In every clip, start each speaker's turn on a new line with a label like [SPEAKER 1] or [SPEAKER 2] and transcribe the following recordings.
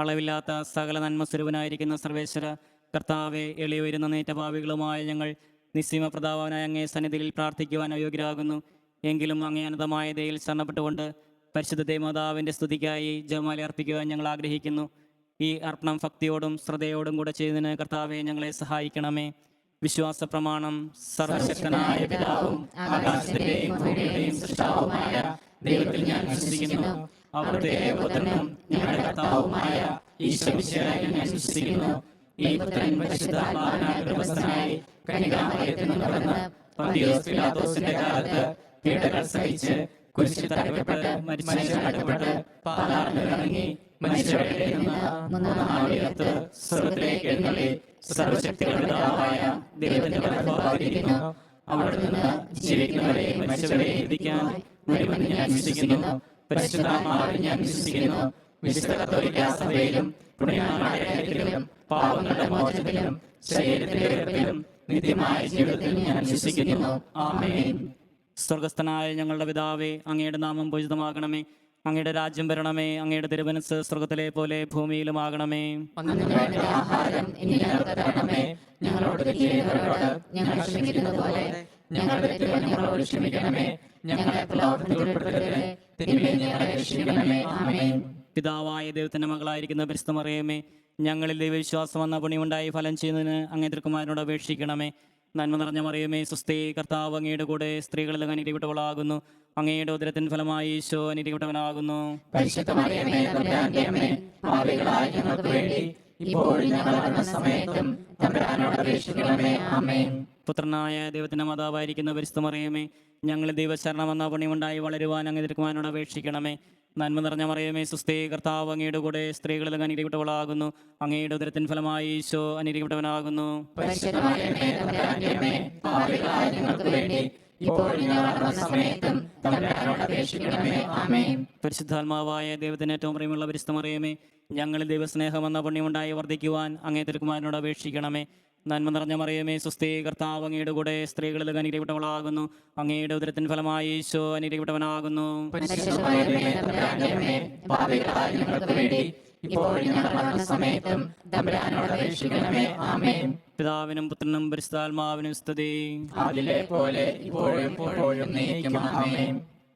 [SPEAKER 1] അളവില്ലാത്ത സകല നന്മ സ്വരൂപനായിരിക്കുന്ന സർവേശ്വര കർത്താവെ, എളിയുയരുന്ന നേറ്റഭാവികളുമായ ഞങ്ങൾ നിസ്സീമ പ്രതാപനായ അങ്ങേ സന്നിധിയിൽ പ്രാർത്ഥിക്കുവാൻ അയോഗ്യരാകുന്നു. എങ്കിലും അങ്ങേ അനന്തമായ ദയയിൽ ശരണപ്പെട്ടുകൊണ്ട് പരിശുദ്ധ ദേവമാതാവിൻ്റെ സ്തുതിക്കായി ജപമാല അർപ്പിക്കുവാൻ ഞങ്ങൾ ആഗ്രഹിക്കുന്നു. ഈ അർപ്പണം ഭക്തിയോടും ശ്രദ്ധയോടും കൂടെ ചെയ്യുന്നതിന് കർത്താവെ ഞങ്ങളെ സഹായിക്കണമേ. വിശ്വാസ പ്രമാണം. സർവശക്തനായ പിതാവും ആകാശത്തിന്റെയും ഭൂമിയുടെയും സൃഷ്ടാവുമായ ദൈവത്തിൽ ഞാൻ വിശ്വസിക്കുന്നു. അവിടുത്തെ പുത്രനും ഞങ്ങളുടെ കർത്താവുമായ ഈശോമിശിഹായിൽ ഞാൻ വിശ്വസിക്കുന്നു. ഈ പുത്രൻ പരിശുദ്ധാത്മാവിനാൽ ഗർഭസ്ഥനായി കന്യകാമറിയത്തിൽ നിന്ന് പിറന്ന് പന്തിയോസ് പീലാത്തോസിന്റെ കാലത്ത് പീഡകൾ സഹിച്ച് കുരിശിൽ തറയ്ക്കപ്പെട്ട് മരിച്ച് അടക്കപ്പെട്ട് പാതാളത്തിൽ ഇറങ്ങി മനുഷ്യരുടെ ഇടയിൽ നിന്ന് മൂന്നാം നാൾ ഉയർത്ത് സ്വർഗ്ഗത്തിലേക്ക് എഴുന്നള്ളി സർവശക്തികളുടെ പിതാവായ ദൈവത്തിന്റെ വലത്തുഭാഗത്തിരിക്കുന്നു. അവിടെ നിന്ന് ജീവിക്കുന്നവരെയും മരിച്ചവരെയും വിധിക്കാൻ വരുമെന്ന് ഞാൻ വിശ്വസിക്കുന്നു. പരിശുദ്ധാത്മാവിൽ ഞാൻ വിശ്വസിക്കുന്നു. വിശുദ്ധ കത്തോലിക്കാ സഭയിലും പുണ്യവാന്മാരുടെ ഐക്യത്തിലും പാപങ്ങളുടെ മോചനത്തിലും ശരീരത്തിന്റെ ഉയർപ്പിലും നിത്യമായ ജീവിതത്തിൽ ഞാൻ വിശ്വസിക്കുന്നു. ആമേൻ. സ്വർഗസ്ഥനായ ഞങ്ങളുടെ പിതാവേ, അങ്ങയുടെ നാമം പൂജിതമാകണമേ. അങ്ങയുടെ രാജ്യം വരണമേ. അങ്ങയുടെ തിരുമനസ്സ് സ്വർഗത്തിലെ പോലെ ഭൂമിയിലുമാകണമേ.
[SPEAKER 2] ആഹാരം ഇനി ഞങ്ങൾക്ക് തരണമേ. ഞങ്ങളോട് തെറ്റ് ചെയ്യുന്നവരോട് ഞങ്ങൾ ക്ഷമിക്കുന്നത് പോലെ ഞങ്ങളുടെ തെറ്റുകൾ ഞങ്ങളോട് ക്ഷമിക്കണമേ. ഞങ്ങളെ പ്രലോഭനത്തിൽ ഉൾപ്പെടുത്തരുതേ, തിന്മയിൽ നിന്ന് ഞങ്ങളെ രക്ഷിക്കണമേ. ആമേൻ.
[SPEAKER 1] പിതാവായ ദൈവത്തിന്റെ മകളായിരിക്കുന്ന പരിശുദ്ധ മറിയമേ, ഞങ്ങളിൽ ദൈവവിശ്വാസം എന്ന പുണ്യമുണ്ടായി ഫലം ചെയ്യുന്നതിന് അങ്ങേ തിരുക്കുമാരനോട് അപേക്ഷിക്കണമേ. നന്മ നിറഞ്ഞ മറിയമേ, സ്വസ്തി, കർത്താവ് അങ്ങയുടെ കൂടെ സ്ത്രീകളിൽ അനുഗ്രഹിക്കപ്പെട്ടവളാകുന്നു. അങ്ങയുടെ ഉദരത്തിൻ ഫലമായി ഈശോ അനുഗ്രഹിക്കപ്പെട്ടവനാകുന്നു.
[SPEAKER 2] പരിശുദ്ധ മറിയമേ, തമ്പുരാന്റെ അമ്മേ, പാപികളായ ഞങ്ങൾക്ക് വേണ്ടി ഇപ്പോഴും ഞങ്ങളുടെ മരണസമയത്തും തമ്പുരാനോട് അപേക്ഷിക്കണമേ. ആമേൻ.
[SPEAKER 1] പുത്രനായ ദൈവത്തിന്റെ മാതാവായിരിക്കുന്ന പരിശുദ്ധ മറിയമേ, ഞങ്ങളിൽ ദൈവശരണം എന്ന പുണ്യമുണ്ടായി വളരുവാൻ അങ്ങേ തിരുക്കുമാരനോട് അപേക്ഷിക്കണമേ. നന്മ നിറഞ്ഞ മറിയമേ, സ്വസ്തി, കർത്താവ് അങ്ങയുടെ കൂടെ സ്ത്രീകളിൽ അനുഗ്രഹിക്കപ്പെട്ടവളാകുന്നു. അങ്ങയുടെ ഉദരത്തിൻ ഫലമായി ഈശോ അനുഗ്രഹിക്കപ്പെട്ടവനാകുന്നു.
[SPEAKER 2] പരിശുദ്ധ മറിയമേ, തമ്പുരാന്റെ അമ്മേ, പാപികളായ ഞങ്ങൾക്ക് വേണ്ടി ഇപ്പോഴും ഞങ്ങളുടെ മരണസമയത്തും തമ്പുരാനോട് അപേക്ഷിക്കണമേ. ആമേൻ.
[SPEAKER 1] പരിശുദ്ധാത്മാവായ ദൈവത്തിന് ഏറ്റവും പ്രിയമുള്ള പരിശുദ്ധ മറിയമേ, ഞങ്ങളിൽ ദൈവസ്നേഹം എന്ന പുണ്യമുണ്ടായി വർദ്ധിക്കുവാൻ അങ്ങേ തിരുക്കുമാരനോട് അപേക്ഷിക്കണമേ. നന്മ നിറഞ്ഞ മറിയമേ, സ്വസ്തി, കർത്താവ് അങ്ങയുടെ കൂടെ സ്ത്രീകളിൽ അനുഗ്രഹിക്കപ്പെട്ടവളാകുന്നു. അങ്ങയുടെ ഉദരത്തിൻ ഫലമായി ഈശോ അനുഗ്രഹിക്കപ്പെട്ടവനാകുന്നു.
[SPEAKER 2] പരിശുദ്ധ മറിയമേ, തമ്പുരാന്റെ അമ്മേ, പാപികളായ ഞങ്ങൾക്ക് വേണ്ടി ഇപ്പോഴും ഞങ്ങളുടെ മരണസമയത്തും തമ്പുരാനോട് അപേക്ഷിക്കണമേ. ആമേൻ.
[SPEAKER 1] പിതാവിനും പുത്രനും പരിശുദ്ധാത്മാവിനും സ്തുതി.
[SPEAKER 2] അതിലെ പോലെ ഇപ്പോഴും എപ്പോഴും എന്നേക്കും. ആമേൻ.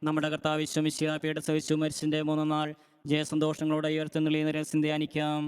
[SPEAKER 1] നമ്മുടെ കർത്താവ് ഈശോ മിശിഹാ പീഡ സഹിച്ചു മരിച്ചതിന്റെ 3 നാൾ ജയസന്തോഷങ്ങളോടെ ഉയർത്തെഴുന്നള്ളിയ രഹസ്യം ധ്യാനിക്കാം.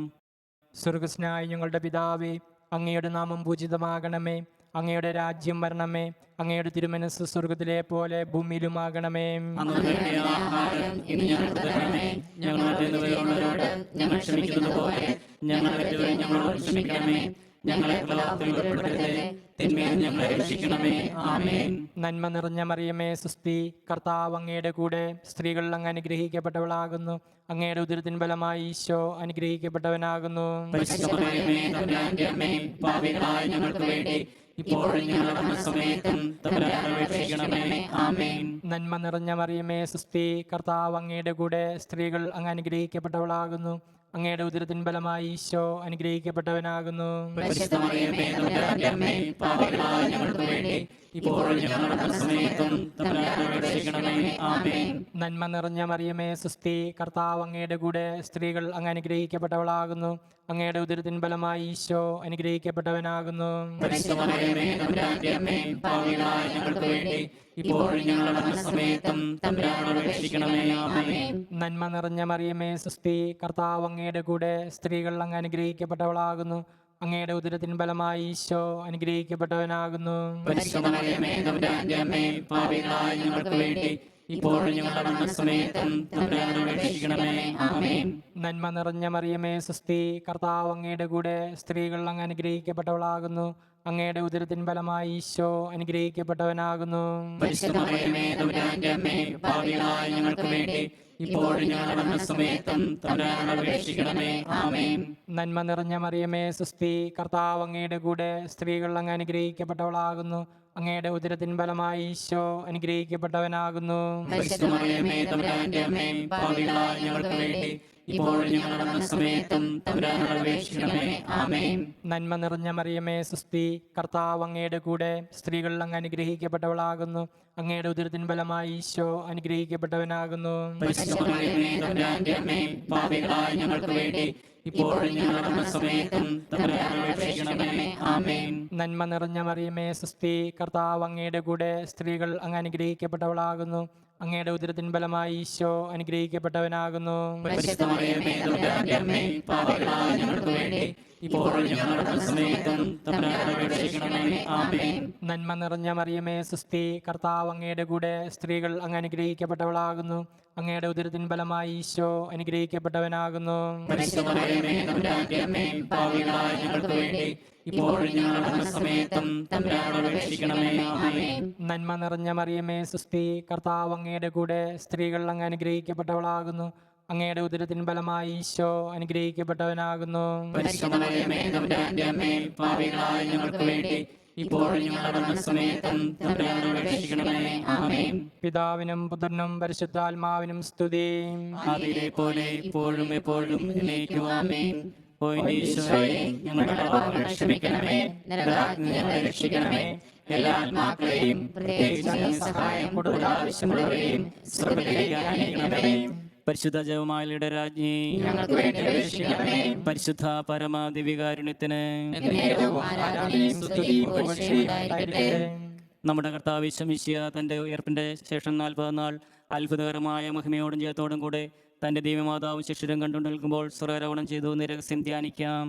[SPEAKER 3] സ്വർഗസ്നായ ഞങ്ങളുടെ പിതാവേ, അങ്ങയുടെ നാമം പൂജിതമാകണമേ. അങ്ങയുടെ രാജ്യം വരണമേ. അങ്ങയുടെ തിരുമനസ്സ് സ്വർഗത്തിലെ പോലെ ഭൂമിയിലുമാകണമേ.
[SPEAKER 1] അന്ന് വേണ്ടിയ ആഹാരം ഇന്ന് ഞങ്ങൾക്ക് തരണമേ. ഞങ്ങൾ തെറ്റുന്നവരോട് ഞങ്ങൾ ക്ഷമിക്കുന്നത് പോലെ ഞങ്ങളുടെ തെറ്റുകൾ ഞങ്ങളോട് ക്ഷമിക്കണമേ. ഞങ്ങളെ പ്രലോഭനത്തിൽ ഉൾപ്പെടുത്തരുതേ, തിന്മയിൽ നിന്ന് ഞങ്ങളെ രക്ഷിക്കണമേ. ആമേൻ.
[SPEAKER 3] നന്മ നിറഞ്ഞ മറിയമേ, സുസ്തി, കർത്താവ് അങ്ങയുടെ കൂടെ സ്ത്രീകൾ അങ്ങ് അനുഗ്രഹിക്കപ്പെട്ടവളാകുന്നു. അങ്ങയുടെ ഉദരത്തിൻ ഫലമായി ഈശോ അനുഗ്രഹിക്കപ്പെട്ടവനാകുന്നു.
[SPEAKER 1] പരിശുദ്ധ മറിയമേ, തമ്പുരാന്റെ അമ്മേ, പാപികളായ ഞങ്ങൾക്ക് വേണ്ടി ഇപ്പോഴും ഞങ്ങളുടെ മരണസമയത്തും തമ്പുരാനോട് അപേക്ഷിക്കണമേ. ആമേൻ.
[SPEAKER 3] നന്മ നിറഞ്ഞ മറിയമേ, സുസ്തി, കർത്താവ് അങ്ങയുടെ കൂടെ സ്ത്രീകൾ അങ്ങ് അനുഗ്രഹിക്കപ്പെട്ടവളാകുന്നു. അങ്ങയുടെ ഉദരത്തിൻ ഫലമായി ഈശോ അനുഗ്രഹിക്കപ്പെട്ടവനാകുന്നു.
[SPEAKER 1] പരിശുദ്ധ മറിയമേ, തമ്പുരാന്റെ അമ്മേ, പാപികളായ ഞങ്ങൾക്ക് വേണ്ടി ഇപ്പോഴും ഞങ്ങളുടെ മരണസമയത്തും തമ്പുരാനോട് അപേക്ഷിക്കണമേ. ആമേൻ.
[SPEAKER 3] നന്മ നിറഞ്ഞ മറിയമേ, സുസ്തി, കർത്താവ് അങ്ങയുടെ കൂടെ സ്ത്രീകൾ അങ്ങ് അനുഗ്രഹിക്കപ്പെട്ടവളാകുന്നു. അങ്ങയുടെ ഉദരത്തിൻ ഫലമായി ഈശോ അനുഗ്രഹിക്കപ്പെട്ടവനാകുന്നു.
[SPEAKER 1] പരിശുദ്ധ മറിയമേ, തമ്പുരാന്റെ അമ്മേ, പാപികളായ ഞങ്ങൾക്ക് വേണ്ടി ഇപ്പോഴും ഞങ്ങളുടെ മരണസമയത്തും തമ്പുരാനോട് അപേക്ഷിക്കണമേ. ആമേൻ.
[SPEAKER 3] നന്മ നിറഞ്ഞ മറിയമേ, സുസ്തി, കർത്താവ് അങ്ങയുടെ കൂടെ സ്ത്രീകൾ അങ്ങ് അനുഗ്രഹിക്കപ്പെട്ടവളാകുന്നു. അങ്ങയുടെ ഉദരത്തിൻ ഫലമായി ഈശോ അനുഗ്രഹിക്കപ്പെട്ടവനാകുന്നു.
[SPEAKER 1] പരിശുദ്ധ മറിയമേ, തമ്പുരാന്റെ അമ്മേ, പാപികളായ ഞങ്ങൾക്ക് വേണ്ടി ഇപ്പോഴും ഞങ്ങളുടെ മരണസമയത്തും തമ്പുരാനോട് അപേക്ഷിക്കണമേ. ആമേൻ.
[SPEAKER 3] നന്മ നിറഞ്ഞ മറിയമേ, സുസ്തി, കർത്താവ് അങ്ങയുടെ കൂടെ സ്ത്രീകൾ അങ്ങ് അനുഗ്രഹിക്കപ്പെട്ടവളാകുന്നു. അങ്ങയുടെ ഉദരത്തിൻ ഫലമായി ഈശോ അനുഗ്രഹിക്കപ്പെട്ടവനാകുന്നു.
[SPEAKER 1] പരിശുദ്ധ മറിയമേ, തമ്പുരാന്റെ അമ്മേ, പാപികളായ ഞങ്ങൾക്ക് വേണ്ടി ഇപ്പോഴും ഞങ്ങളുടെ മരണസമയത്തും തമ്പുരാനോട് അപേക്ഷിക്കണമേ. ആമേൻ.
[SPEAKER 3] നന്മ നിറഞ്ഞ മറിയമേ, സുസ്തി, കർത്താവ് അങ്ങയുടെ കൂടെ സ്ത്രീകൾ അങ്ങ് അനുഗ്രഹിക്കപ്പെട്ടവളാകുന്നു. അങ്ങയുടെ ഉദരത്തിൻ ഫലമായി ഈശോ അനുഗ്രഹിക്കപ്പെട്ടവനാകുന്നു.
[SPEAKER 1] പരിശുദ്ധ മറിയമേ, തമ്പുരാന്റെ അമ്മേ, പാപികളായ ഞങ്ങൾക്ക് വേണ്ടി ഇപ്പോഴും ഞങ്ങളുടെ മരണസമയത്തും തമ്പുരാനോട് അപേക്ഷിക്കണമേ. ആമേൻ.
[SPEAKER 3] നന്മ നിറഞ്ഞ മറിയമേ സുസ്തി, കർത്താവ് അങ്ങയുടെ കൂടെ, സ്ത്രീകൾ അങ്ങ് അനുഗ്രഹിക്കപ്പെട്ടവളാകുന്നു. അങ്ങയുടെ ഉദരത്തിൻ ഫലമായി ഈശോ അനുഗ്രഹിക്കപ്പെട്ടവനാകുന്നു.
[SPEAKER 1] പരിശുദ്ധ മറിയമേ, തമ്പുരാന്റെ അമ്മേ, പാപികളായ ഞങ്ങൾക്ക് വേണ്ടി ഇപ്പോഴും ഞങ്ങളുടെ മരണസമയത്തും തമ്പുരാനോട് അപേക്ഷിക്കണമേ. ആമേൻ.
[SPEAKER 3] നന്മ നിറഞ്ഞ മറിയമേ സുസ്തി, കർത്താവ് അങ്ങയുടെ കൂടെ, സ്ത്രീകൾ അങ്ങ് അനുഗ്രഹിക്കപ്പെട്ടവളാകുന്നു. അങ്ങയുടെ ഉദരത്തിൻ ഫലമായി ഈശോ അനുഗ്രഹിക്കപ്പെട്ടവനാകുന്നു.
[SPEAKER 1] പരിശുദ്ധ മറിയമേ, തമ്പുരാന്റെ അമ്മേ, പാപികളായ ഞങ്ങൾക്ക് വേണ്ടി ഇപ്പോഴും ഞങ്ങളുടെ മരണസമയത്തും തമ്പുരാനോട് അപേക്ഷിക്കണമേ. ആമേൻ.
[SPEAKER 3] നന്മ നിറഞ്ഞ മറിയമേ സുസ്തി, കർത്താവ് അങ്ങയുടെ കൂടെ, സ്ത്രീകൾ അങ്ങ് അനുഗ്രഹിക്കപ്പെട്ടവളാകുന്നു. അങ്ങയുടെ ഉദരത്തിൻ ഫലമായി ഈശോ അനുഗ്രഹിക്കപ്പെട്ടവനാകുന്നു.
[SPEAKER 1] പരിശുദ്ധ മറിയമേ, തമ്പുരാന്റെ അമ്മേ, പാപികളായ ഞങ്ങൾക്ക് വേണ്ടി ഇപ്പോഴും ഞങ്ങളുടെ മരണസമയത്തും തമ്പുരാനോട് അപേക്ഷിക്കണമേ. ആമേൻ.
[SPEAKER 3] നന്മ നിറഞ്ഞ മറിയമേ സുസ്തി, കർത്താവ് അങ്ങയുടെ കൂടെ, സ്ത്രീകൾ അങ്ങ് അനുഗ്രഹിക്കപ്പെട്ടവളാകുന്നു. അങ്ങയുടെ ഉദരത്തിൻ ഫലമായി ഈശോ അനുഗ്രഹിക്കപ്പെട്ടവനാകുന്നു.
[SPEAKER 1] പരിശുദ്ധ മറിയമേ, തമ്പുരാന്റെ അമ്മേ, പാപികളായ ഞങ്ങൾക്ക് വേണ്ടി ഇപ്പോഴും ഞങ്ങളുടെ മരണസമയത്തും തമ്പുരാനോട് അപേക്ഷിക്കണമേ. ആമേൻ.
[SPEAKER 3] പിതാവിനും പുത്രനും പരിശുദ്ധാത്മാവിനും സ്തുതി.
[SPEAKER 1] ആദിയിലെ പോലെ ഇപ്പോഴും എപ്പോഴും എന്നേക്കും. ആമേൻ. ഓ എന്റെ ഈശോയെ, ഞങ്ങളുടെ പാപങ്ങൾ ക്ഷമിക്കണമേ, നരകാഗ്നി ഞങ്ങളെ രക്ഷിക്കണമേ, എല്ലാ ആത്മാക്കളെയും പ്രത്യേകിച്ച് അങ്ങേ സഹായം കൂടുതൽ ആവശ്യമുള്ളവരെയും സ്വർഗ്ഗത്തിലേക്ക് ആനയിക്കണമേ. പരിശുദ്ധ ജപമാലയുടെ രാജ്ഞി,
[SPEAKER 2] ഞങ്ങൾക്ക് വേണ്ടി അപേക്ഷിക്കണമേ.
[SPEAKER 1] പരിശുദ്ധ പരമാദിവികാരുണ്യത്തിന്
[SPEAKER 2] എന്നേരവും ആരാധനയും സ്തുതിയും പുകഴ്ചയും ഉണ്ടായിരിക്കട്ടെ.
[SPEAKER 1] നമ്മുടെ കർത്താവ് ഈശോമിശിഹാ തന്റെ ഉയർപ്പിന്റെ ശേഷം 40 നാൾ അത്ഭുതകരമായ മഹിമയോടും ജയത്തോടും കൂടെ തന്റെ ദൈവമാതാവും ശിഷ്യരും കണ്ടു നിൽക്കുമ്പോൾ സ്വർഗ്ഗാരോഹണം ചെയ്തു. രഹസ്യം ധ്യാനിക്കാം.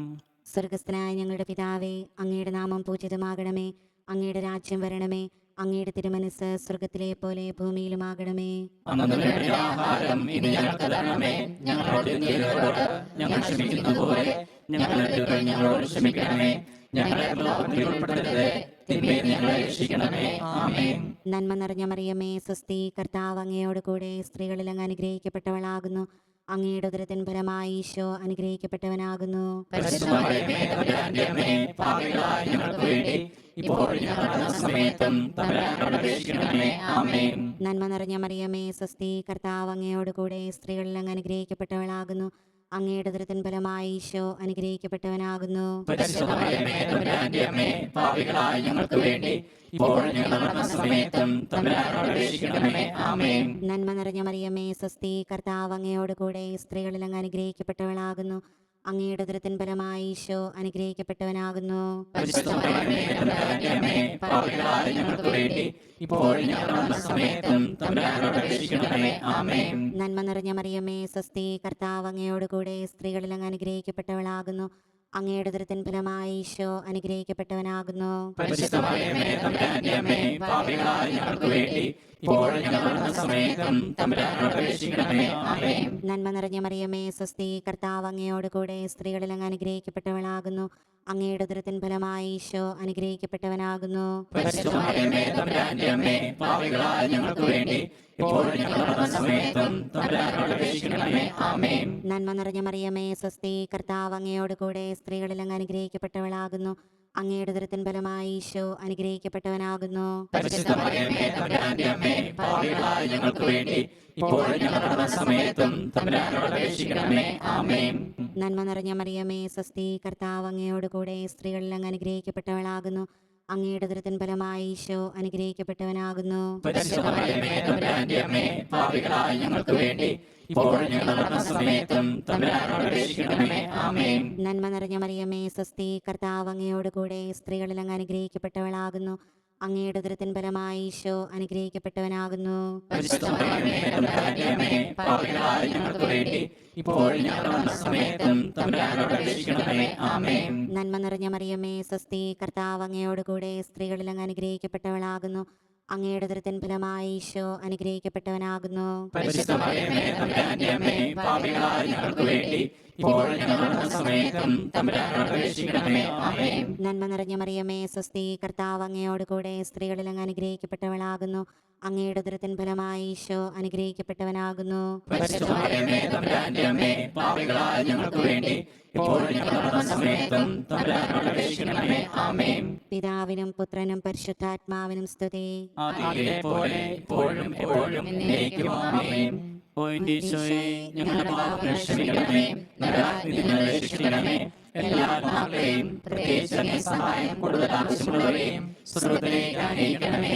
[SPEAKER 4] സ്വർഗസ്ഥനായ ഞങ്ങളുടെ പിതാവേ, അങ്ങയുടെ നാമം പൂജിതമാകണമേ. അങ്ങയുടെ രാജ്യം വരണമേ. അങ്ങയുടെ തിരുമനസ് സ്വർഗത്തിലെ പോലെ ഭൂമിയിലുമാകണമേ.
[SPEAKER 1] അന്നന്ന് വേണ്ട ആഹാരം ഇന്ന് ഞങ്ങൾക്ക് തരണമേ. ഞങ്ങളോട് തെറ്റുന്നവരോട് ഞങ്ങൾ ക്ഷമിക്കുന്നത് പോലെ ഞങ്ങളുടെ തെറ്റുകൾ ഞങ്ങളോട് ക്ഷമിക്കണമേ. ഞങ്ങളെ പ്രലോഭനത്തിൽ ഉൾപ്പെടുത്തരുതേ, തിന്മയിൽ നിന്ന് ഞങ്ങളെ രക്ഷിക്കണമേ. ആമേൻ.
[SPEAKER 4] നന്മ നിറഞ്ഞ മറിയമേ സ്വസ്തി, കർത്താവ് അങ്ങയോട് കൂടെ, സ്ത്രീകളിൽ അങ്ങ് അനുഗ്രഹിക്കപ്പെട്ടവളാകുന്നു. അങ്ങയുടെ ഉദരത്തിൻ ഫലമായി ഈശോ അനുഗ്രഹിക്കപ്പെട്ടവനാകുന്നു.
[SPEAKER 1] പരിശുദ്ധ മറിയമേ, തമ്പുരാന്റെ അമ്മേ, പാപികളായ ഞങ്ങൾക്ക് വേണ്ടി ഇപ്പോഴും ഞങ്ങളുടെ മരണസമയത്തും തമ്പുരാനോട് അപേക്ഷിക്കണമേ. ആമേൻ.
[SPEAKER 4] നന്മ നിറഞ്ഞ മറിയമേ സ്വസ്തി, കർത്താവ് അങ്ങയോട് കൂടെ, സ്ത്രീകളിൽ അങ്ങ് അനുഗ്രഹിക്കപ്പെട്ടവളാകുന്നു. അങ്ങയുടെ ഉദരത്തിൻ ഫലമായി ഈശോ അനുഗ്രഹിക്കപ്പെട്ടവനാകുന്നു.
[SPEAKER 1] പരിശുദ്ധ മറിയമേ, തമ്പുരാന്റെ അമ്മേ, പാപികളായ ഞങ്ങൾക്ക് വേണ്ടി ഇപ്പോഴും ഞങ്ങളുടെ മരണസമയത്തും തമ്പുരാനോട് അപേക്ഷിക്കണമേ. ആമേൻ.
[SPEAKER 4] നന്മ നിറഞ്ഞ മറിയമേ സ്വസ്തി, കർത്താവ് അങ്ങയോട് കൂടെ, സ്ത്രീകളിൽ അങ്ങ് അനുഗ്രഹിക്കപ്പെട്ടവളാകുന്നു. അങ്ങയുടെ ഉദരത്തിൻ ഫലമായി ഈശോ അനുഗ്രഹിക്കപ്പെട്ടവനാകുന്നു.
[SPEAKER 1] പരിശുദ്ധ മറിയമേ, തമ്പുരാന്റെ അമ്മേ, പാപികളായ ഞങ്ങൾക്ക് വേണ്ടി ഇപ്പോഴും ഞങ്ങളുടെ മരണസമയത്തും തമ്പുരാനോട് അപേക്ഷിക്കണമേ. ആമേൻ.
[SPEAKER 4] നന്മ നിറഞ്ഞ മറിയമേ സ്വസ്തി, കർത്താവ് അങ്ങയോട് കൂടെ, സ്ത്രീകളിൽ അങ്ങ് അനുഗ്രഹിക്കപ്പെട്ടവളാകുന്നു. അങ്ങയുടെ ഉദരത്തിൻ ഫലമായി ഈശോ അനുഗ്രഹിക്കപ്പെട്ടവനാകുന്നു.
[SPEAKER 1] പരിശുദ്ധ മറിയമേ, തമ്പുരാന്റെ അമ്മേ, പാപികളായ ഞങ്ങൾക്ക് വേണ്ടി ഇപ്പോഴും ഞങ്ങളുടെ മരണസമയത്തും തമ്പുരാനോട് അപേക്ഷിക്കണമേ. ആമേൻ.
[SPEAKER 4] നന്മ നിറഞ്ഞ മറിയമേ സ്വസ്തി, കർത്താവ് അങ്ങയോട് കൂടെ, സ്ത്രീകളിൽ അങ്ങ് അനുഗ്രഹിക്കപ്പെട്ടവളാകുന്നു. അങ്ങയുടെ ഉദരത്തിൻ ഫലമായി ഈശോ അനുഗ്രഹിക്കപ്പെട്ടവനാകുന്നു.
[SPEAKER 1] പരിശുദ്ധ മറിയമേ, തമ്പുരാന്റെ അമ്മേ, പാപികളായ ഞങ്ങൾക്ക് വേണ്ടി ഇപ്പോഴും ഞങ്ങളുടെ മരണസമയത്തും തമ്പുരാനോട് അപേക്ഷിക്കണമേ. ആമേൻ.
[SPEAKER 4] നന്മ നിറഞ്ഞ മറിയമേ സ്വസ്തി, കർത്താവ് അങ്ങയോട് കൂടെ, സ്ത്രീകളിൽ അങ്ങ് അനുഗ്രഹിക്കപ്പെട്ടവളാകുന്നു. അങ്ങയുടെ ഉദരത്തിൻ ഫലമായി ഈശോ അനുഗ്രഹിക്കപ്പെട്ടവനാകുന്നു.
[SPEAKER 1] പരിശുദ്ധ മറിയമേ, തമ്പുരാന്റെ അമ്മേ, പാപികളായ ഞങ്ങൾക്ക് വേണ്ടി ഇപ്പോഴും ഞങ്ങളുടെ മരണസമയത്തും തമ്പുരാനോട് അപേക്ഷിക്കണമേ. ആമേൻ.
[SPEAKER 4] നന്മ നിറഞ്ഞ മറിയമേ സ്വസ്തി, കർത്താവ് അങ്ങയോട് കൂടെ, സ്ത്രീകളിൽ അങ്ങ് അനുഗ്രഹിക്കപ്പെട്ടവളാകുന്നു. അങ്ങയുടെ ഉദരത്തിൻ ഫലമായി ഈശോ അനുഗ്രഹിക്കപ്പെട്ടവനാകുന്നു.
[SPEAKER 1] പരിശുദ്ധ മറിയമേ, തമ്പുരാന്റെ അമ്മേ, പാപികളായ ഞങ്ങൾക്ക് വേണ്ടി ഇപ്പോഴും ഞങ്ങളുടെ മരണസമയത്തും തമ്പുരാനോട് അപേക്ഷിക്കണമേ. ആമേൻ.
[SPEAKER 4] നന്മ നിറഞ്ഞ മറിയമേ സ്വസ്തി, കർത്താവ് അങ്ങയോട് കൂടെ, സ്ത്രീകളിൽ അങ്ങ് അനുഗ്രഹിക്കപ്പെട്ടവളാകുന്നു. അങ്ങയുടെ ഉദരത്തിൻ ഫലമായി ഈശോ അനുഗ്രഹിക്കപ്പെട്ടവനാകുന്നു.
[SPEAKER 1] പരിശുദ്ധ മറിയമേ, തമ്പുരാന്റെ അമ്മേ, പാപികളായ ഞങ്ങൾക്ക് വേണ്ടി ഇപ്പോഴും ഞങ്ങളുടെ മരണസമയത്തും തമ്പുരാനോട് അപേക്ഷിക്കണമേ. ആമേൻ.
[SPEAKER 4] നന്മ നിറഞ്ഞ മറിയമേ സ്വസ്തി, കർത്താവ് അങ്ങയോട് കൂടെ, സ്ത്രീകളിൽ അങ്ങ് അനുഗ്രഹിക്കപ്പെട്ടവളാകുന്നു. അങ്ങയുടെ ഉദരത്തിൻ ഫലമായി ഈശോ അനുഗ്രഹിക്കപ്പെട്ടവനാകുന്നു.
[SPEAKER 1] പരിശുദ്ധ മറിയമേ, തമ്പുരാന്റെ അമ്മേ, പാപികളായ ഞങ്ങൾക്ക് വേണ്ടി ഇപ്പോഴും ഞങ്ങളുടെ മരണസമയത്തും തമ്പുരാനോട് അപേക്ഷിക്കണമേ. ആമേൻ.
[SPEAKER 4] നന്മ നിറഞ്ഞ മറിയമേ സ്വസ്തി, കർത്താവ് അങ്ങയോട് കൂടെ, സ്ത്രീകളിൽ അങ്ങ് അനുഗ്രഹിക്കപ്പെട്ടവളാകുന്നു. അങ്ങയുടെ ഉദരത്തിൻ ഫലമായി ഈശോ അനുഗ്രഹിക്കപ്പെട്ടവനാകുന്നു.
[SPEAKER 1] പരിശുദ്ധ മറിയമേ, തമ്പുരാന്റെ അമ്മേ, പാപികളായ ഞങ്ങൾക്ക് വേണ്ടി ഇപ്പോഴും ഞങ്ങളുടെ മരണസമയത്തും തമ്പുരാനോട് അപേക്ഷിക്കണമേ. ആമേൻ.
[SPEAKER 4] പിതാവിനും പുത്രനും പരിശുദ്ധാത്മാവിനും സ്തുതി.
[SPEAKER 1] ആദിയിലെ പോലെ ഇപ്പോഴും എപ്പോഴും എന്നേക്കും. ആമേൻ. ഓ എൻ്റെ ഈശോയെ, ഞങ്ങളുടെ പാപങ്ങൾ ക്ഷമിക്കണമേ, നരകാഗ്നിയിൽ നിന്ന് രക്ഷിക്കണമേ. എല്ലാ ആത്മാക്കളെയും, പ്രത്യേകിച്ച് അങ്ങേ സഹായം കൂടുതൽ ആവശ്യമുള്ളവരെയും സ്വർഗ്ഗത്തിലേക്ക് ആനയിക്കണമേ.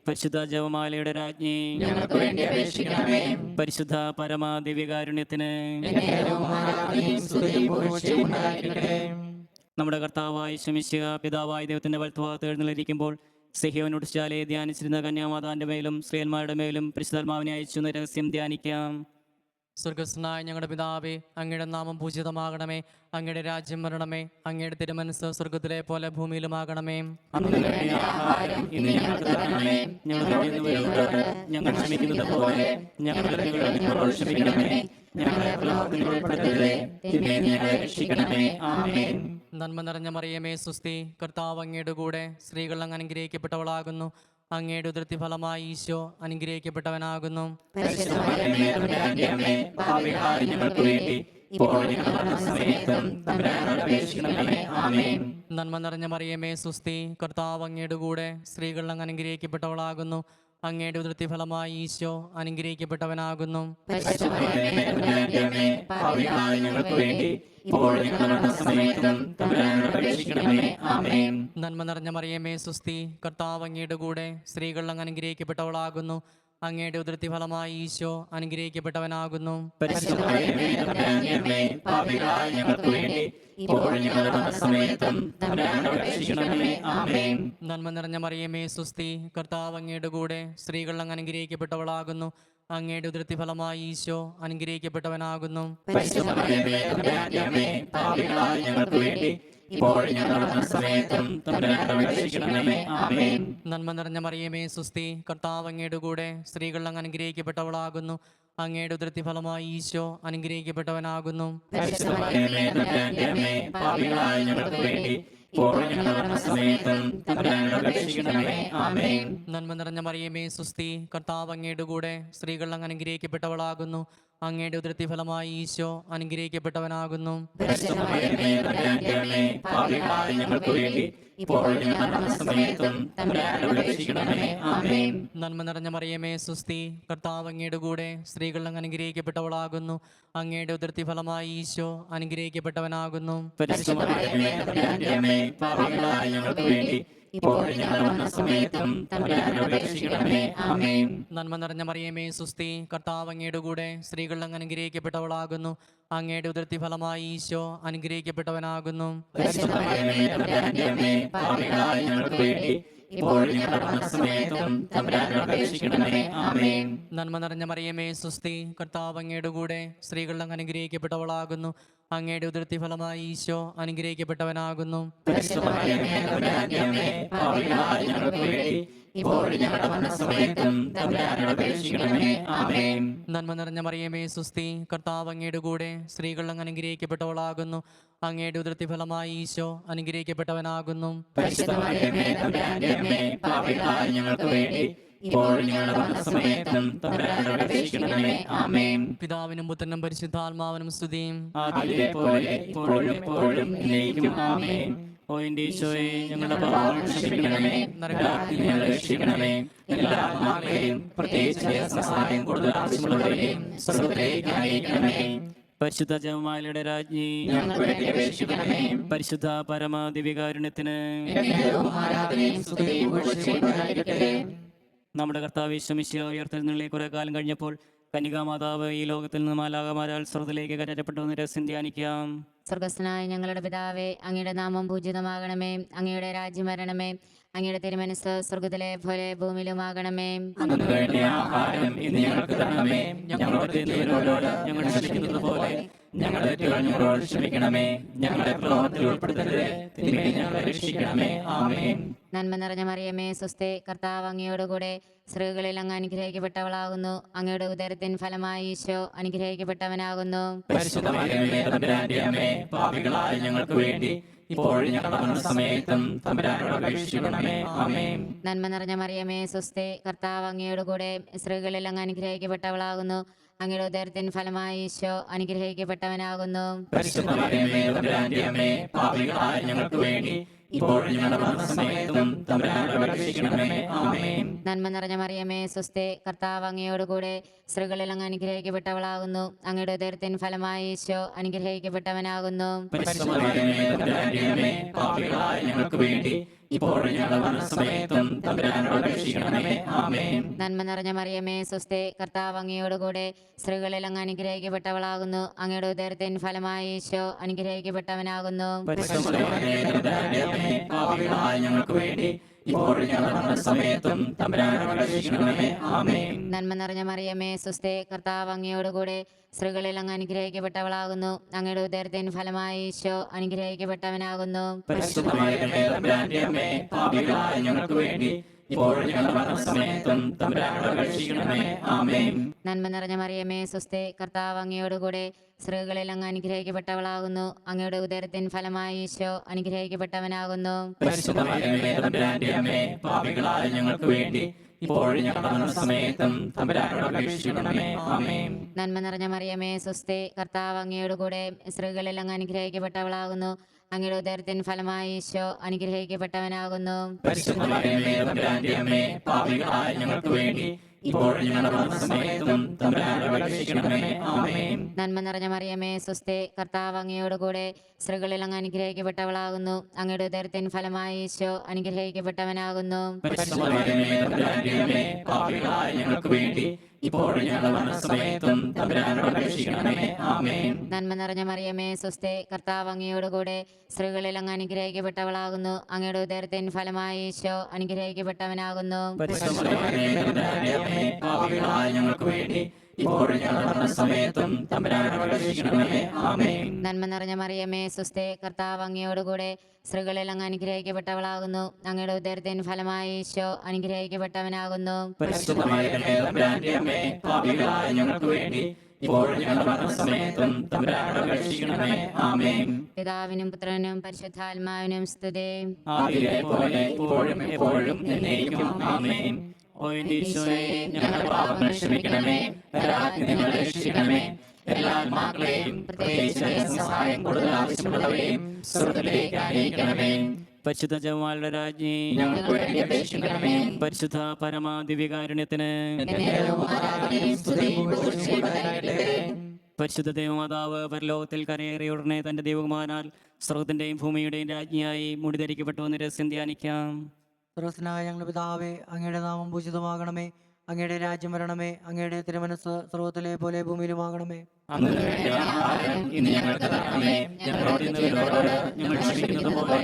[SPEAKER 1] പരിശുദ്ധ ജപമാലയുടെ രാജ്ഞി,
[SPEAKER 2] ഞങ്ങൾക്ക് വേണ്ടി അപേക്ഷിക്കണമേ.
[SPEAKER 1] പരിശുദ്ധ പരമ ദിവ്യകാരുണ്യത്തിന്
[SPEAKER 2] എന്നേരവും ആരാധനയും സ്തുതിയും പുകഴ്ചയും ഉണ്ടായിരിക്കട്ടെ.
[SPEAKER 1] നമ്മുടെ കർത്താവായ ശമിശിഹ പിതാവായ ദൈവത്തിന്റെ വലത്തുഭാഗത്ത് എഴുന്നള്ളിരിക്കുമ്പോൾ സിഹിയോനോട് ശാലയെ ധ്യാനിച്ചിരുന്ന കന്യാമാതാന്റെ മേലും ശ്രീയന്മാരുടെ മേലും പരിശുദ്ധാത്മാവിനെ അയച്ചു എന്ന രഹസ്യം ധ്യാനിക്കാം.
[SPEAKER 5] സ്വർഗസ്നായ ഞങ്ങളുടെ പിതാവേ, അങ്ങയുടെ നാമം പൂജിതമാകണമേ, അങ്ങയുടെ രാജ്യം വരണമേ, അങ്ങയുടെ തിരുമനസ്സ് സ്വർഗത്തിലെ പോലെ ഭൂമിയിലുമാകണമേ.
[SPEAKER 1] അന്ന് വേണ്ട ആഹാരം ഇന്ന് ഞങ്ങൾക്ക് തരണമേ. ഞങ്ങളുടെ തെറ്റുകളോട് ഞങ്ങൾ ക്ഷമിക്കുന്നത് പോലെ ഞങ്ങളുടെ തെറ്റുകൾ ഞങ്ങളോട് ക്ഷമിക്കണമേ. ഞങ്ങളെ പ്രലോഭനത്തിൽ ഉൾപ്പെടുത്തരുതേ, തിന്മയിൽ നിന്ന് ഞങ്ങളെ രക്ഷിക്കണമേ. ആമേൻ.
[SPEAKER 5] നന്മ നിറഞ്ഞ മറിയമേ സുസ്തി, കർത്താവ് അങ്ങയുടെ കൂടെ, സ്ത്രീകൾ അങ്ങ് അനുഗ്രഹിക്കപ്പെട്ടവളാകുന്നു. അങ്ങയുടെ ഉദരത്തി ഫലമായി ഈശോ അനുഗ്രഹിക്കപ്പെട്ടവനാകുന്നു.
[SPEAKER 1] പരിശുദ്ധമറിയമേ, തമ്പുരാന്റെ അമ്മേ, പാപികളായ ഞങ്ങൾക്ക് വേണ്ടി ഇപ്പോഴും ഞങ്ങളുടെ മരണസമയത്തും തമ്പുരാനോട് അപേക്ഷിക്കണമേ. ആമേൻ.
[SPEAKER 5] നന്മ നിറഞ്ഞ മറിയമേ സുസ്തി, കർത്താവ് അങ്ങയുടെ കൂടെ, സ്ത്രീകൾ അങ്ങ് അനുഗ്രഹിക്കപ്പെട്ടവളാകുന്നു. അങ്ങയുടെ ഉദരത്തി ഫലമായി ഈശോ അനുഗ്രഹിക്കപ്പെട്ടവനാകുന്നു.
[SPEAKER 1] പരിശുദ്ധമറിയമേ, തമ്പുരാന്റെ അമ്മേ, പാപികളായ ഞങ്ങൾക്ക് വേണ്ടി ഇപ്പോഴും ഞങ്ങളുടെ മരണസമയത്തും തമ്പുരാനോട് അപേക്ഷിക്കണമേ. ആമേൻ.
[SPEAKER 5] നന്മ നിറഞ്ഞ മറിയമേ സുസ്തി, കർത്താവ് അങ്ങയുടെ കൂടെ, സ്ത്രീകൾ അങ്ങ് അനുഗ്രഹിക്കപ്പെട്ടവളാകുന്നു. അങ്ങയുടെ ഉദരത്തി ഫലമായി ഈശോ അനുഗ്രഹിക്കപ്പെട്ടവനാകുന്നു.
[SPEAKER 1] പരിശുദ്ധമറിയമേ, തമ്പുരാന്റെ അമ്മേ, പാപികളായ ഞങ്ങൾക്ക് വേണ്ടി ഇപ്പോഴും ഞങ്ങളുടെ മരണസമയത്തും തമ്പുരാനോട് അപേക്ഷിക്കണമേ. ആമേൻ.
[SPEAKER 5] നന്മ നിറഞ്ഞ മറിയമേ സുസ്തി, കർത്താവ് അങ്ങയുടെ കൂടെ, സ്ത്രീകൾ അങ്ങ് അനുഗ്രഹിക്കപ്പെട്ടവളാകുന്നു. അങ്ങയുടെ ഉദരത്തി ഫലമായി ഈശോ അനുഗ്രഹിക്കപ്പെട്ടവനാകുന്നു.
[SPEAKER 1] പരിശുദ്ധമറിയമേ, തമ്പുരാന്റെ അമ്മേ, പാപികളായ ഞങ്ങൾക്ക് വേണ്ടി ഇപ്പോഴും ഞങ്ങളുടെ മരണസമയത്തും തമ്പുരാനോട് അപേക്ഷിക്കണമേ. ആമേൻ.
[SPEAKER 5] നന്മ നിറഞ്ഞ മറിയമേ സുസ്തി, കർത്താവ് അങ്ങയുടെ കൂടെ, സ്ത്രീകൾ അങ്ങ് അനുഗ്രഹിക്കപ്പെട്ടവളാകുന്നു. അങ്ങയുടെ ഉദരത്തി ഫലമായി ഈശോ അനുഗ്രഹിക്കപ്പെട്ടവനാകുന്നു.
[SPEAKER 1] പരിശുദ്ധമറിയമേ, തമ്പുരാന്റെ അമ്മേ, പാപികളായ ഞങ്ങൾക്ക് വേണ്ടി ഇപ്പോഴും ഞങ്ങളുടെ മരണസമയത്തും തമ്പുരാനോട് അപേക്ഷിക്കണമേ. ആമേൻ.
[SPEAKER 5] നന്മ നിറഞ്ഞ മറിയമേ സുസ്തി, കർത്താവ് അങ്ങയുടെ കൂടെ, സ്ത്രീകൾ അങ്ങ് അനുഗ്രഹിക്കപ്പെട്ടവളാകുന്നു. അങ്ങയുടെ ഉദരത്തി ഫലമായി ഈശോ അനുഗ്രഹിക്കപ്പെട്ടവനാകുന്നു.
[SPEAKER 1] പരിശുദ്ധമറിയമേ, തമ്പുരാന്റെ അമ്മേ, പാപികളായ ഞങ്ങൾക്ക് വേണ്ടി ഇപ്പോഴും ഞങ്ങളുടെ മരണസമയത്തും തമ്പുരാനോട് അപേക്ഷിക്കണമേ. ആമേൻ.
[SPEAKER 5] നന്മ നിറഞ്ഞ മറിയമേ സുസ്തി, കർത്താവ് അങ്ങയുടെ കൂടെ, സ്ത്രീകൾ അങ്ങ് അനുഗ്രഹിക്കപ്പെട്ടവളാകുന്നു. അങ്ങയുടെ ഉദരത്തി ഫലമായി ഈശോ അനുഗ്രഹിക്കപ്പെട്ടവനാകുന്നു.
[SPEAKER 1] പരിശുദ്ധമറിയമേ, തമ്പുരാന്റെ അമ്മേ, പാപികളായ ഞങ്ങൾക്ക് വേണ്ടി ഇപ്പോഴും ഞങ്ങളുടെ മരണസമയത്തും തമ്പുരാനോട് അപേക്ഷിക്കണമേ. ആമേൻ.
[SPEAKER 5] നന്മ നിറഞ്ഞ മറിയമേ സുസ്തി, കർത്താവ് അങ്ങയുടെ കൂടെ, സ്ത്രീകൾ അങ്ങ് അനുഗ്രഹിക്കപ്പെട്ടവളാകുന്നു. അങ്ങയുടെ ഉദരത്തി ഫലമായി ഈശോ അനുഗ്രഹിക്കപ്പെട്ടവനാകുന്നു.
[SPEAKER 1] പരിശുദ്ധമറിയമേ, തമ്പുരാന്റെ അമ്മേ, പാപികളായ ഞങ്ങൾക്ക് വേണ്ടി ഇപ്പോഴും ഞങ്ങളുടെ മരണസമയത്തും തമ്പുരാനോട് അപേക്ഷിക്കണമേ. ആമേൻ.
[SPEAKER 5] നന്മ നിറഞ്ഞ മറിയമേ സുസ്തി, കർത്താവ് അങ്ങയുടെ കൂടെ, സ്ത്രീകൾ അങ്ങ് അനുഗ്രഹിക്കപ്പെട്ടവളാകുന്നു. അങ്ങയുടെ ഉദരത്തി ഫലമായി ഈശോ അനുഗ്രഹിക്കപ്പെട്ടവനാകുന്നു.
[SPEAKER 1] പരിശുദ്ധമറിയമേ, തമ്പുരാന്റെ അമ്മേ, പാപികളായ ഞങ്ങൾക്ക് വേണ്ടി ഇപ്പോഴും ഞങ്ങളുടെ മരണസമയത്തും തമ്പുരാനോട് അപേക്ഷിക്കണമേ. ആമേൻ.
[SPEAKER 5] നന്മ നിറഞ്ഞ മറിയമേ സുസ്തി, കർത്താവ് അങ്ങയുടെ കൂടെ, സ്ത്രീകൾ അങ്ങ് അനുഗ്രഹിക്കപ്പെട്ടവളാകുന്നു. അങ്ങയുടെ ഉദരത്തി ഫലമായി ഈശോ അനുഗ്രഹിക്കപ്പെട്ടവനാകുന്നു.
[SPEAKER 1] പരിശുദ്ധമറിയമേ, തമ്പുരാന്റെ അമ്മേ, പാപികളായ ഞങ്ങൾക്ക് വേണ്ടി ഇപ്പോഴും ഞങ്ങളുടെ മരണസമയത്തും തമ്പുരാനോട് അപേക്ഷിക്കണമേ. ആമേൻ.
[SPEAKER 5] പിതാവിനും പുത്രനും പരിശുദ്ധാത്മാവിനും സ്തുതിയും.
[SPEAKER 1] ആദിയിലെ പോലെ ഇപ്പോഴും എപ്പോഴും എന്നേക്കും. ആമേൻ. ഓ എൻ്റെ ഈശോയെ, ഞങ്ങളുടെ പാപങ്ങൾ ക്ഷമിക്കണമേ, നരകാഗ്നിയിൽ നിന്ന് ഞങ്ങളെ രക്ഷിക്കണമേ. എല്ലാ ആത്മാക്കളെയും, പ്രത്യേകിച്ച് സഹായം കൂടുതൽ ആവശ്യമുള്ളവരെയും സ്വർഗ്ഗത്തിലേക്ക് ആനയിക്കണമേ. പരിശുദ്ധ ജപമാലയുടെ രാജ്ഞി,
[SPEAKER 2] ഞങ്ങൾക്ക് വേണ്ടി അപേക്ഷിക്കണമേ.
[SPEAKER 1] പരിശുദ്ധ പരമ ദിവ്യകാരുണ്യത്തിന്
[SPEAKER 2] എന്നേരവും ആരാധനയും സ്തുതിയും പുകഴ്ചയും ഉണ്ടായിരിക്കട്ടെ.
[SPEAKER 1] നമ്മുടെ കർത്താവ് യേശുമിശിഹ ഉയർത്തെഴുന്നള്ളി കുറെ കാലം കഴിഞ്ഞപ്പോൾ കന്യകാമാതാവ് ഈ ലോകത്തിൽ നിന്ന് മാലാഖമാരാൽ സ്വർഗ്ഗത്തിലേക്ക് കയറ്റപ്പെട്ടു എന്ന് രഹസ്യം ധ്യാനിക്കാം.
[SPEAKER 4] സ്വർഗസ്ഥനായ ഞങ്ങളുടെ പിതാവേ, അങ്ങയുടെ നാമം പൂജിതമാകണമേ, അങ്ങയുടെ രാജ്യം വരണമേ, അങ്ങയുടെ തിരുമനസ്സ് സ്വർഗ്ഗത്തിലെ പോലെ ഭൂമിയിലുമാകണമേ.
[SPEAKER 1] അന്നു വേണ്ട ആഹാരം ഇന്ന് ഞങ്ങൾക്ക് തരണമേ. ഞങ്ങളോട് തെറ്റുന്നവരോട് ഞങ്ങൾ ക്ഷമിക്കുന്നത് പോലെ ഞങ്ങളുടെ തെറ്റുകൾ ഞങ്ങളോട് ക്ഷമിക്കണമേ. ഞങ്ങളെ പ്രലോഭനത്തിൽ ഉൾപ്പെടുത്തരുതേ, തിന്മയിൽ നിന്ന് ഞങ്ങളെ രക്ഷിക്കണമേ. ആമേൻ.
[SPEAKER 4] നന്മ നിറഞ്ഞ മറിയമേ സ്വസ്തി, കർത്താവ് അങ്ങയോടുകൂടെ, സ്ത്രീകളിൽ അങ്ങ് അനുഗ്രഹിക്കപ്പെട്ടവളാകുന്നു. അങ്ങയുടെ ഉദരത്തിൻ ഫലമായി ഈശോ അനുഗ്രഹിക്കപ്പെട്ടവനാകുന്നു.
[SPEAKER 1] പരിശുദ്ധമറിയമേ, തമ്പുരാന്റെ അമ്മേ, പാപികളായ ഞങ്ങൾക്ക് വേണ്ടി ഇപ്പോഴും ഞങ്ങളുടെ മരണസമയത്തും തമ്പുരാനോട് അപേക്ഷിക്കണമേ. ആമേൻ.
[SPEAKER 4] നന്മ നിറഞ്ഞ മറിയമേ സ്വസ്തി, കർത്താവ് അങ്ങയോടുകൂടെ, സ്ത്രീകളിൽ അങ്ങ് അനുഗ്രഹിക്കപ്പെട്ടവളാകുന്നു. അങ്ങയുടെ ഉദരത്തിൻ ഫലമായി ഈശോ അനുഗ്രഹിക്കപ്പെട്ടവനാകുന്നു.
[SPEAKER 1] പരിശുദ്ധമറിയമേ, തമ്പുരാന്റെ അമ്മേ, പാപികളായ ഞങ്ങൾക്ക് വേണ്ടി ഇപ്പോഴും ഞങ്ങളുടെ മരണസമയത്തും തമ്പുരാനോട് അപേക്ഷിക്കണമേ. ആമേൻ.
[SPEAKER 2] നന്മ നിറഞ്ഞ മറിയമേ സ്വസ്തി, കർത്താവ് അങ്ങയോടുകൂടെ സ്ത്രീകളിൽ അങ്ങ് അനുഗ്രഹിക്കപ്പെട്ടവളാകുന്നു. അങ്ങയുടെ ഉദരത്തിൻ ഫലമായി ഈശോ അനുഗ്രഹിക്കപ്പെട്ടവനാകുന്നു.
[SPEAKER 1] പരിശുദ്ധ മറിയമേ, തമ്പുരാന്റെ അമ്മേ, പാപികളായ ഞങ്ങൾക്ക് വേണ്ടി ഇപ്പോഴും ഞങ്ങളുടെ മരണസമയത്തും തമ്പുരാനോട് അപേക്ഷിക്കണമേ. ആമേൻ.
[SPEAKER 2] നന്മ നിറഞ്ഞ മറിയമേ സ്വസ്തി, കർത്താവ് അങ്ങയോടുകൂടെ സ്ത്രീകളിൽ അങ്ങ് അനുഗ്രഹിക്കപ്പെട്ടവളാകുന്നു. അങ്ങയുടെ ഉദരത്തിൻ ഫലമായി ഈശോ അനുഗ്രഹിക്കപ്പെട്ടവനാകുന്നു.
[SPEAKER 1] പരിശുദ്ധ മറിയമേ, തമ്പുരാന്റെ അമ്മേ, പാപികളായ ഞങ്ങൾക്ക് വേണ്ടി ഇപ്പോഴും ഞങ്ങളുടെ മരണസമയത്തും തമ്പുരാനോട് അപേക്ഷിക്കണമേ. ആമേൻ.
[SPEAKER 2] നന്മ നിറഞ്ഞ മറിയമേ സ്വസ്തി, കർത്താവ് അങ്ങയോടുകൂടെ സ്ത്രീകളിൽ അങ്ങ് അനുഗ്രഹിക്കപ്പെട്ടവളാകുന്നു. അങ്ങയുടെ ഉദരത്തിൻ ഫലമായി ഈശോ അനുഗ്രഹിക്കപ്പെട്ടവനാകുന്നു.
[SPEAKER 1] പരിശുദ്ധ മറിയമേ, തമ്പുരാന്റെ അമ്മേ, പാപികളായ ഞങ്ങൾക്ക് വേണ്ടി ഇപ്പോഴും ഞങ്ങളുടെ മരണസമയത്തും തമ്പുരാനോട് അപേക്ഷിക്കണമേ. ആമേൻ.
[SPEAKER 2] നന്മ നിറഞ്ഞ മറിയമേ സ്വസ്തി, കർത്താവ് അങ്ങയോടുകൂടെ സ്ത്രീകളിൽ അങ്ങ് അനുഗ്രഹിക്കപ്പെട്ടവളാകുന്നു. അങ്ങയുടെ ഉദരത്തിൻ ഫലമായി ഈശോ അനുഗ്രഹിക്കപ്പെട്ടവനാകുന്നു.
[SPEAKER 1] പരിശുദ്ധ മറിയമേ, തമ്പുരാന്റെ അമ്മേ, പാപികളായ ഞങ്ങൾക്ക് വേണ്ടി ഇപ്പോഴും ഞങ്ങളുടെ മരണസമയത്തും തമ്പുരാനോട് അപേക്ഷിക്കണമേ. ആമേൻ.
[SPEAKER 2] നന്മ നിറഞ്ഞ മറിയമേ സ്വസ്തി, കർത്താവ് അങ്ങയോടുകൂടെ സ്ത്രീകളിൽ അങ്ങ് അനുഗ്രഹിക്കപ്പെട്ടവളാകുന്നു. അങ്ങയുടെ ഉദരത്തിൻ ഫലമായി ഈശോ അനുഗ്രഹിക്കപ്പെട്ടവനാകുന്നു.
[SPEAKER 1] പരിശുദ്ധ മറിയമേ, തമ്പുരാന്റെ അമ്മേ, പാപികളായ ഞങ്ങൾക്ക് വേണ്ടി ഇപ്പോഴും ഞങ്ങളുടെ മരണസമയത്തും തമ്പുരാനോട് അപേക്ഷിക്കണമേ. ആമേൻ.
[SPEAKER 2] നന്മ നിറഞ്ഞ മറിയമേ സ്വസ്തി, കർത്താവ് അങ്ങയോടുകൂടെ സ്ത്രീകളിൽ അങ്ങ് അനുഗ്രഹിക്കപ്പെട്ടവളാകുന്നു. അങ്ങയുടെ ഉദരത്തിൻ ഫലമായി ഈശോ അനുഗ്രഹിക്കപ്പെട്ടവനാകുന്നു.
[SPEAKER 1] പരിശുദ്ധ മറിയമേ, തമ്പുരാന്റെ അമ്മേ, പാപികളായ ഞങ്ങൾക്ക് വേണ്ടി ഇപ്പോഴും ഞങ്ങളുടെ മരണസമയത്തും തമ്പുരാനോട് അപേക്ഷിക്കണമേ. ആമേൻ.
[SPEAKER 2] നന്മ നിറഞ്ഞ മറിയമേ സ്വസ്തി, കർത്താവ് അങ്ങയോടുകൂടെ സ്ത്രീകളിൽ അങ്ങ് അനുഗ്രഹിക്കപ്പെട്ടവളാകുന്നു. അങ്ങയുടെ ഉദരത്തിൻ ഫലമായി ഈശോ അനുഗ്രഹിക്കപ്പെട്ടവനാകുന്നു.
[SPEAKER 1] പരിശുദ്ധ മറിയമേ, തമ്പുരാന്റെ അമ്മേ, പാപികളായ ഞങ്ങൾക്ക് വേണ്ടി ഇപ്പോഴും ഞങ്ങളുടെ മരണസമയത്തും തമ്പുരാനോട് അപേക്ഷിക്കണമേ. ആമേൻ.
[SPEAKER 2] നന്മ നിറഞ്ഞ മറിയമേ സ്വസ്തി, കർത്താവ് അങ്ങയോടുകൂടെ സ്ത്രീകളിൽ അങ്ങ് അനുഗ്രഹിക്കപ്പെട്ടവളാകുന്നു. അങ്ങയുടെ ഉദരത്തിൻ ഫലമായി ഈശോ അനുഗ്രഹിക്കപ്പെട്ടവനാകുന്നു.
[SPEAKER 1] പരിശുദ്ധ മറിയമേ, തമ്പുരാന്റെ അമ്മേ, പാപികളായ ഞങ്ങൾക്ക് വേണ്ടി ഇപ്പോഴും ഞങ്ങളുടെ മരണസമയത്തും തമ്പുരാനോട് അപേക്ഷിക്കണമേ. ആമേൻ.
[SPEAKER 2] പിതാവിനും പുത്രനും പരിശുദ്ധാത്മാവിനും സ്തുതി.
[SPEAKER 1] ആദിയിലെ പോലെ ഇപ്പോഴും എപ്പോഴും എന്നേക്കും. ആമേൻ. ഓ എന്റെ ഈശോയെ, ഞങ്ങളുടെ പാപങ്ങൾ ക്ഷമിക്കണമേ. രാത്രി ഞങ്ങളെ രക്ഷിക്കണമേ. എല്ലാ ആത്മാക്കളെയും പ്രത്യേകിച്ച് സഹായം കൂടുതൽ ആവശ്യമുള്ളവരെയും സ്വർഗ്ഗത്തിലേക്ക് അയക്കണമേ. പരിശുദ്ധ ജപമാലയുടെ രാജ്ഞി, ഞങ്ങൾക്ക് വേണ്ടി അപേക്ഷിക്കണമേ. പരിശുദ്ധ പരമാദിവ്യകാരുണ്യത്തിന് പരിശുദ്ധ ദേവമാതാവ് പരലോകത്തിൽ കരയേറിയ ഉടനെ തന്റെ ദൈവകുമാരനാൽ സ്വർഗത്തിന്റെയും ഭൂമിയുടെയും രാജ്ഞിയായി മുടിധരിക്കപ്പെട്ടു എന്ന് രഹസ്യം ധ്യാനിക്കാം.
[SPEAKER 6] സർവസ്വനായ ഞങ്ങളുടെ പിതാവേ, അങ്ങയുടെ നാമം പൂജിതമാകണമേ. അങ്ങയുടെ രാജ്യം വരണമേ. അങ്ങയുടെ തിരുമനസ് സ്വർഗ്ഗത്തിലെ പോലെ ഭൂമിയിലുമാകണമേ.
[SPEAKER 1] അന്ന് വേണ്ട ആഹാരം ഇന്ന് ഞങ്ങൾക്ക് തരണമേ. ഞങ്ങളോട് ഇന്നവരോട് ഞങ്ങൾ ക്ഷമിക്കുന്നത് പോലെ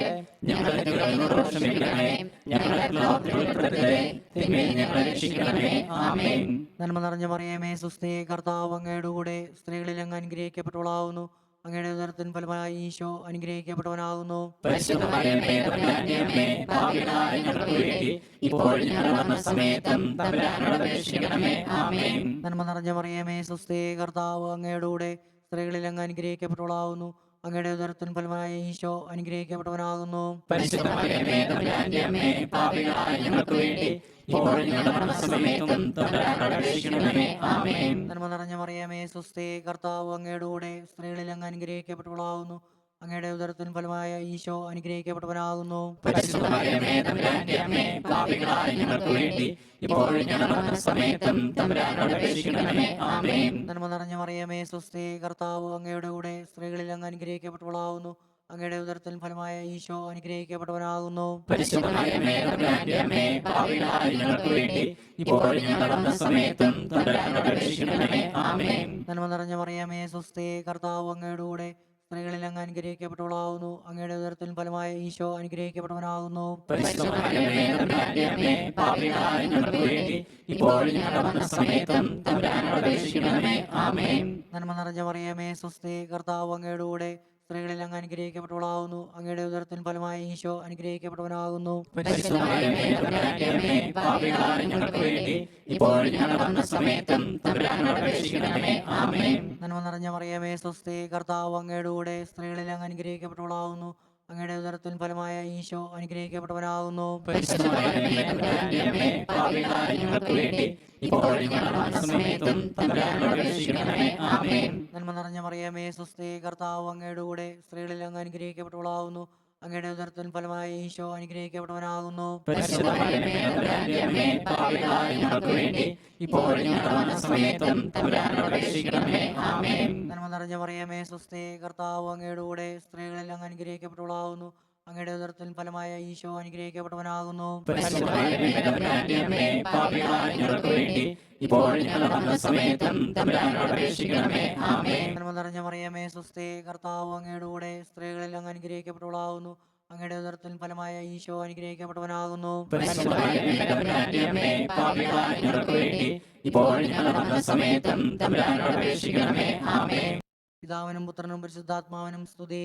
[SPEAKER 1] ഞങ്ങളുടെ തെറ്റുകളോട് ക്ഷമിക്കണമേ. ഞങ്ങളെ പ്രലോഭനത്തിൽ ഉൾപ്പെടുത്തരുതേ, തിന്മയിൽ ഞങ്ങളെ രക്ഷിക്കണമേ. ആമേൻ.
[SPEAKER 6] നന്മ നിറഞ്ഞ മറിയമേ സ്വസ്തി, കർത്താവ് അങ്ങയുടെ കൂടെ സ്ത്രീകളിൽ അങ്ങ് അനുഗ്രഹിക്കപ്പെട്ടവളാവുന്നു. അങ്ങയുടെ ഉദരത്തിൻ ഫലമായി ഈശോ അനുഗ്രഹിക്കപ്പെട്ടവനാകുന്നു.
[SPEAKER 1] പരിശുദ്ധ മറിയമേ, തമ്പുരാന്റെ അമ്മേ, പാപികളായ ഞങ്ങൾക്ക് വേണ്ടി ഇപ്പോഴും ഞങ്ങളുടെ മരണസമയത്തും തമ്പുരാനോട് അപേക്ഷിക്കണമേ. ആമേൻ.
[SPEAKER 6] നന്മ നിറഞ്ഞ മറിയമേ സ്വസ്തി, കർത്താവ് അങ്ങയുടെ കൂടെ സ്ത്രീകളിൽ അങ്ങ് അനുഗ്രഹിക്കപ്പെട്ടവളാവുന്നു. അങ്ങയുടെ ഉദരത്തിൻ ഫലമായി ഈശോ അനുഗ്രഹിക്കപ്പെട്ടവനാകുന്നു.
[SPEAKER 1] പരിശുദ്ധ മറിയമേ, തമ്പുരാന്റെ അമ്മേ, പാപികളായ ഞങ്ങൾക്ക് വേണ്ടി ഇപ്പോഴും ഞങ്ങളുടെ മരണസമയത്തും തമ്പുരാനോട് അപേക്ഷിക്കണമേ. ആമേൻ.
[SPEAKER 6] നന്മ നിറഞ്ഞ മറിയമേ സ്വസ്തി, കർത്താവ് അങ്ങയുടെ കൂടെ സ്ത്രീകളിൽ അങ്ങ് അനുഗ്രഹിക്കപ്പെട്ടവളാവുന്നു. അങ്ങയുടെ ഉദരത്തിൻ ഫലമായ ഈശോ അനുഗ്രഹിക്കപ്പെട്ടവനാകുന്നു.
[SPEAKER 1] പരിശുദ്ധ മറിയമേ, തമ്പുരാന്റെ അമ്മേ, പാപികളായ ഞങ്ങൾക്ക് വേണ്ടി ഇപ്പോഴും ഞങ്ങളുടെ മരണസമയത്തും തമ്പുരാനോട് അപേക്ഷിക്കണമേ. ആമേൻ.
[SPEAKER 6] നന്മ നിറഞ്ഞ മറിയമേ സ്വസ്തി, കർത്താവ് അങ്ങയുടെ കൂടെ സ്ത്രീകളിൽ അങ്ങ് അനുഗ്രഹിക്കപ്പെട്ടവളാവുന്നു. അങ്ങയുടെ ഉദരത്തിൻ ഫലമായ ഈശോ അനുഗ്രഹിക്കപ്പെട്ടവനാകുന്നു.
[SPEAKER 1] പരിശുദ്ധ മറിയമേ, തമ്പുരാന്റെ അമ്മേ, പാപികളായ ഞങ്ങൾക്ക് വേണ്ടി ഇപ്പോഴും ഞങ്ങളുടെ മരണസമയത്തും തമ്പുരാനോട് അപേക്ഷിക്കണമേ. ആമേൻ.
[SPEAKER 6] നന്മ നിറഞ്ഞ മറിയമേ സ്വസ്തി, കർത്താവ് അങ്ങയുടെ കൂടെ സ്ത്രീകളിൽ അങ്ങ് അനുഗ്രഹിക്കപ്പെട്ടവളാവുന്നു. അങ്ങയുടെ ഉദരത്തിൻ ഫലമായ ഈശോ അനുഗ്രഹിക്കപ്പെട്ടവനാകുന്നു.
[SPEAKER 1] പരിശുദ്ധ മറിയമേ, തമ്പുരാന്റെ അമ്മേ, പാപികളായ ഞങ്ങൾക്ക് വേണ്ടി ഇപ്പോഴും ഞങ്ങളുടെ മരണസമയത്തും തമ്പുരാനോട് അപേക്ഷിക്കണമേ. ആമേൻ.
[SPEAKER 6] നന്മ നിറഞ്ഞ മറിയമേ സ്വസ്തി, കർത്താവ് അങ്ങയുടെ കൂടെ സ്ത്രീകളിൽ അങ്ങ് അനുഗ്രഹിക്കപ്പെട്ടവളാവുന്നു. അങ്ങയുടെ ഉദരത്തിൻ ഫലമായ ഈശോ അനുഗ്രഹിക്കപ്പെട്ടവനാകുന്നു.
[SPEAKER 1] പരിശുദ്ധ മറിയമേ, തമ്പുരാന്റെ അമ്മേ, പാപികളായ ഞങ്ങൾക്ക് വേണ്ടി ഇപ്പോഴും ഞങ്ങളുടെ മരണസമയത്തും തമ്പുരാനോട് അപേക്ഷിക്കണമേ. ആമേൻ.
[SPEAKER 6] നന്മ നിറഞ്ഞ മറിയമേ സ്വസ്തി, കർത്താവ് അങ്ങയുടെ കൂടെ സ്ത്രീകളിൽ അങ്ങ് അനുഗ്രഹിക്കപ്പെട്ടവളാവുന്നു. അങ്ങയുടെ ഉദരത്തിൻ ഫലമായ ഈശോ അനുഗ്രഹിക്കപ്പെട്ടവനാകുന്നു.
[SPEAKER 1] പരിശുദ്ധ മറിയമേ, തമ്പുരാന്റെ അമ്മേ, പാപികളായ ഞങ്ങൾക്ക് വേണ്ടി ഇപ്പോഴും ഞങ്ങളുടെ മരണസമയത്തും തമ്പുരാനോട് അപേക്ഷിക്കണമേ. ആമേൻ.
[SPEAKER 6] നന്മ നിറഞ്ഞ മറിയമേ സ്വസ്തി, കർത്താവ് അങ്ങയുടെ കൂടെ സ്ത്രീകളിൽ അങ്ങ് അനുഗ്രഹിക്കപ്പെട്ടവളാവുന്നു. അങ്ങയുടെ ഉദരത്തിൻ ഫലമായി ഈശോ അനുഗ്രഹിക്കപ്പെട്ടവനാകുന്നു.
[SPEAKER 1] പരിശുദ്ധ മറിയമേ, തമ്പുരാന്റെ അമ്മേ, പാപികളായ ഞങ്ങൾക്ക് വേണ്ടി ഇപ്പോഴും ഞങ്ങളുടെ മരണസമയത്തും തമ്പുരാനോട് അപേക്ഷിക്കണമേ. ആമേൻ.
[SPEAKER 6] നന്മ നിറഞ്ഞ മറിയമേ സ്വസ്തി, കർത്താവ് അങ്ങയുടെ കൂടെ സ്ത്രീകളിൽ അങ്ങ് അനുഗ്രഹിക്കപ്പെട്ടവളാകുന്നു. അങ്ങയുടെ ഉദരത്തിൻ ഫലമായ ഈശോ അനുഗ്രഹിക്കപ്പെട്ടവനാകുന്നു.
[SPEAKER 1] പരിശുദ്ധ മറിയമേ, തമ്പുരാന്റെ അമ്മേ, പാപികളായ ഞങ്ങൾക്ക് വേണ്ടി ഇപ്പോഴും ഞങ്ങളുടെ മരണസമയത്തും തമ്പുരാനോട് അപേക്ഷിക്കണമേ. ആമേൻ.
[SPEAKER 6] നന്മ നിറഞ്ഞ മറിയമേ സ്വസ്തി, കർത്താവ് അങ്ങയുടെ കൂടെ സ്ത്രീകളിൽ അങ്ങ് അനുഗ്രഹിക്കപ്പെട്ടവളാകുന്നു. അങ്ങയുടെ ഉദരത്തിൻ ഫലമായ ഈശോ അനുഗ്രഹിക്കപ്പെട്ടവനാകുന്നു.
[SPEAKER 1] പരിശുദ്ധ മറിയമേ, തമ്പുരാന്റെ അമ്മേ, പാപികളായ ഞങ്ങൾക്ക് വേണ്ടി ഇപ്പോഴും ഞങ്ങളുടെ മരണസമയത്തും തമ്പുരാനോട് അപേക്ഷിക്കണമേ. ആമേൻ.
[SPEAKER 6] പിതാവിനും പുത്രനും പരിശുദ്ധാത്മാവിനും സ്തുതി.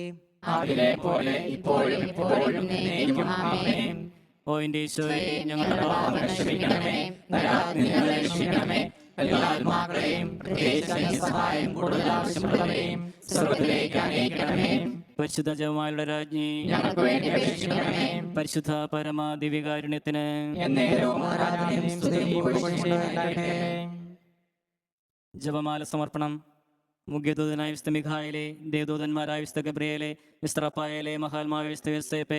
[SPEAKER 1] ആദിയിലെ പോലെ ഇപ്പോഴും എപ്പോഴും എന്നേക്കും. ആമേൻ. ഓ എൻ്റെ ഈശോയെ, ഞങ്ങളുടെ പാപങ്ങൾ ക്ഷമിക്കണമേ, നരകാഗ്നിയിൽ നിന്ന് രക്ഷിക്കണമേ. എല്ലാ ആത്മാക്കളെയും പ്രത്യേകിച്ച് അങ്ങേ സഹായം കൂടുതൽ ആവശ്യമുള്ളവരെയും സ്വർഗ്ഗത്തിലേക്ക് അനയിക്കണമേ. പരിശുദ്ധ ജപമാലയുടെ രാജ്ഞി,
[SPEAKER 3] ഞങ്ങൾക്ക് വേണ്ടി അപേക്ഷിക്കണമേ.
[SPEAKER 1] പരിശുദ്ധ പരമ ദിവ്യകാരുണ്യത്തിന്
[SPEAKER 3] എന്നേരവും ആരാധനയും സ്തുതിയും പുകഴ്ചയും ഉണ്ടായിരിക്കട്ടെ.
[SPEAKER 1] ജപമാല സമർപ്പണം. മുഖ്യദൂതനായ വിശുദ്ധ മിഖായേലേ, ദേവദൂതന്മാരായ വിശുദ്ധ ഗബ്രിയേലേ, വിശുദ്ധ റഫായേലേ, മഹാത്മാവായ വിശുദ്ധ യോസേപ്പേ,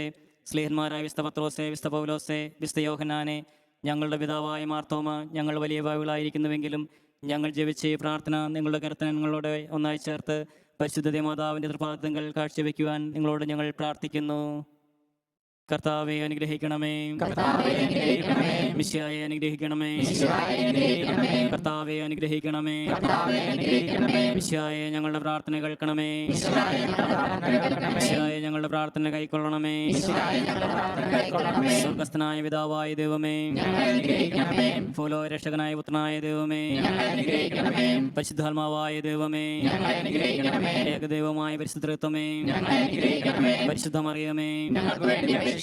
[SPEAKER 1] സ്ലീഹന്മാരായ വിശുദ്ധ പത്രോസേ, വിശുദ്ധ പൗലോസേ, വിശുദ്ധ യോഹന്നാനെ, ഞങ്ങളുടെ പിതാവായ മാർത്തോമ, ഞങ്ങൾ വലിയ ഭാവികളായിരിക്കുന്നുവെങ്കിലും ഞങ്ങൾ ജപിച്ച ഈ പ്രാർത്ഥന നിങ്ങളുടെ കരുത്തൻ നിങ്ങളോട് ഒന്നായി ചേർത്ത് പരിശുദ്ധ മാതാവിൻ്റെ തൃപാദങ്ങൾ കാഴ്ചവെക്കുവാൻ നിങ്ങളോട് ഞങ്ങൾ പ്രാർത്ഥിക്കുന്നു. കർത്താവെ അനുഗ്രഹിക്കണമേ.
[SPEAKER 3] കർത്താവേ അനുഗ്രഹിക്കണമേ.
[SPEAKER 1] മിശിഹായെ അനുഗ്രഹിക്കണമേ.
[SPEAKER 3] മിശിഹായെ അനുഗ്രഹിക്കണമേ.
[SPEAKER 1] കർത്താവെ അനുഗ്രഹിക്കണമേ.
[SPEAKER 3] കർത്താവേ അനുഗ്രഹിക്കണമേ.
[SPEAKER 1] മിശിഹായെ ഞങ്ങളുടെ പ്രാർത്ഥന കേൾക്കണമേ.
[SPEAKER 3] മിശിഹായെ ഞങ്ങളുടെ പ്രാർത്ഥന കേൾക്കണമേ.
[SPEAKER 1] മിശിഹായെ ഞങ്ങളുടെ പ്രാർത്ഥന കൈക്കൊള്ളണമേ.
[SPEAKER 3] മിശിഹായെ ഞങ്ങളുടെ പ്രാർത്ഥന കൈക്കൊള്ളണമേ.
[SPEAKER 1] സ്വർഗസ്ഥനായ പിതാവായ ദൈവമേ,
[SPEAKER 3] ഞങ്ങളെ അനുഗ്രഹിക്കണമേ.
[SPEAKER 1] ഭൂലോ രക്ഷകനായ പുത്രനായ ദൈവമേ,
[SPEAKER 3] ഞങ്ങളെ അനുഗ്രഹിക്കണമേ.
[SPEAKER 1] പരിശുദ്ധാത്മാവായ ദൈവമേ,
[SPEAKER 3] ഞങ്ങളെ അനുഗ്രഹിക്കണമേ.
[SPEAKER 1] ഏകദൈവമായ പരിശുദ്ധത്വമേ,
[SPEAKER 3] ഞങ്ങളെ അനുഗ്രഹിക്കണമേ.
[SPEAKER 1] പരിശുദ്ധ മറിയമേ,
[SPEAKER 3] ഞങ്ങൾക്ക് വേണ്ടി അപേക്ഷിക്കണമേ.